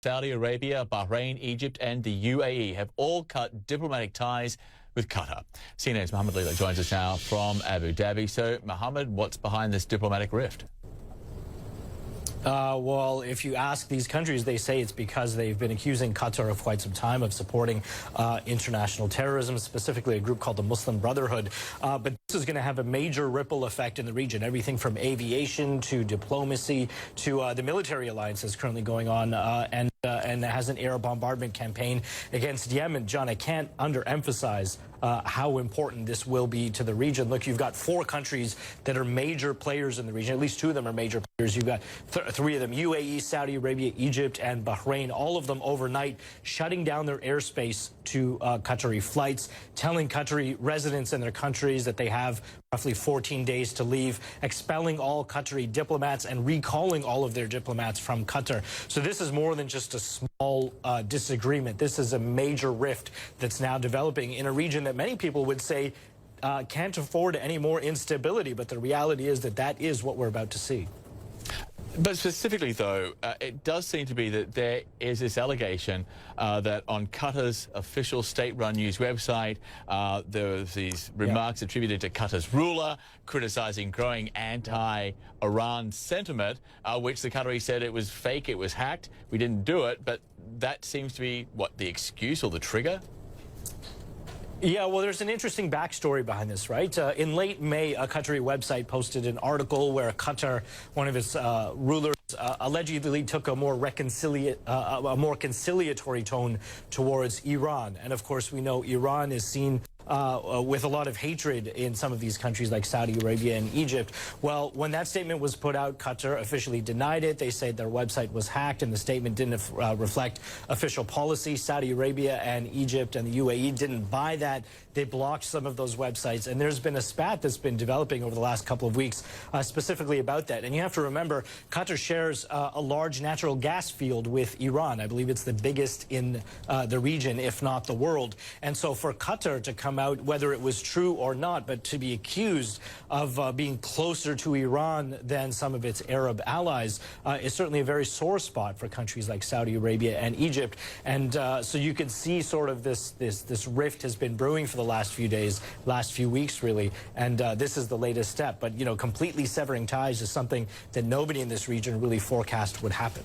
Saudi Arabia, Bahrain, Egypt and the UAE have all cut diplomatic ties with Qatar. CNN's Mohammed Leela joins us now from Abu Dhabi. So, Mohammed, what's behind this diplomatic rift? Well, if you ask these countries, they say it's because they've been accusing Qatar of quite some time of supporting international terrorism, specifically a group called the Muslim Brotherhood. But this is going to have a major ripple effect in the region, everything from aviation to diplomacy to the military alliance that's currently going on and has an air bombardment campaign against Yemen. John, I can't underemphasize how important this will be to the region. Look, you've got 4 countries that are major players in the region. At least 2 of them are major players. You've got 3 of them, UAE, Saudi Arabia, Egypt, and Bahrain, all of them overnight shutting down their airspace to Qatari flights, telling Qatari residents in their countries that they have roughly 14 days to leave, expelling all Qatari diplomats and recalling all of their diplomats from Qatar. So this is more than just a small disagreement. This is a major rift that's now developing in a region that many people would say can't afford any more instability. But the reality is that that is what we're about to see. But specifically, though, it does seem to be that there is this allegation that on Qatar's official state-run news website, there was these remarks attributed to Qatar's ruler, criticising growing anti-Iran sentiment, which the Qataris said it was fake, it was hacked, we didn't do it. But that seems to be, what, the excuse or the trigger? Yeah, well, there's an interesting backstory behind this, right? In late May, a Qatari website posted an article where Qatar, one of its rulers, allegedly took a more conciliatory tone towards Iran. And of course, we know Iran is seen with a lot of hatred in some of these countries like Saudi Arabia and Egypt. Well, when that statement was put out, Qatar officially denied it. They said their website was hacked and the statement didn't reflect official policy. Saudi Arabia and Egypt and the UAE didn't buy that. They blocked some of those websites. And there's been a spat that's been developing over the last couple of weeks specifically about that. And you have to remember, Qatar shares a large natural gas field with Iran. I believe it's the biggest in the region, if not the world. And so for Qatar to come out, whether it was true or not, but to be accused of being closer to Iran than some of its Arab allies is certainly a very sore spot for countries like Saudi Arabia and Egypt. And so you can see sort of this rift has been brewing for the last few days, last few weeks, really. And this is the latest step. But, you know, completely severing ties is something that nobody in this region really forecast would happen.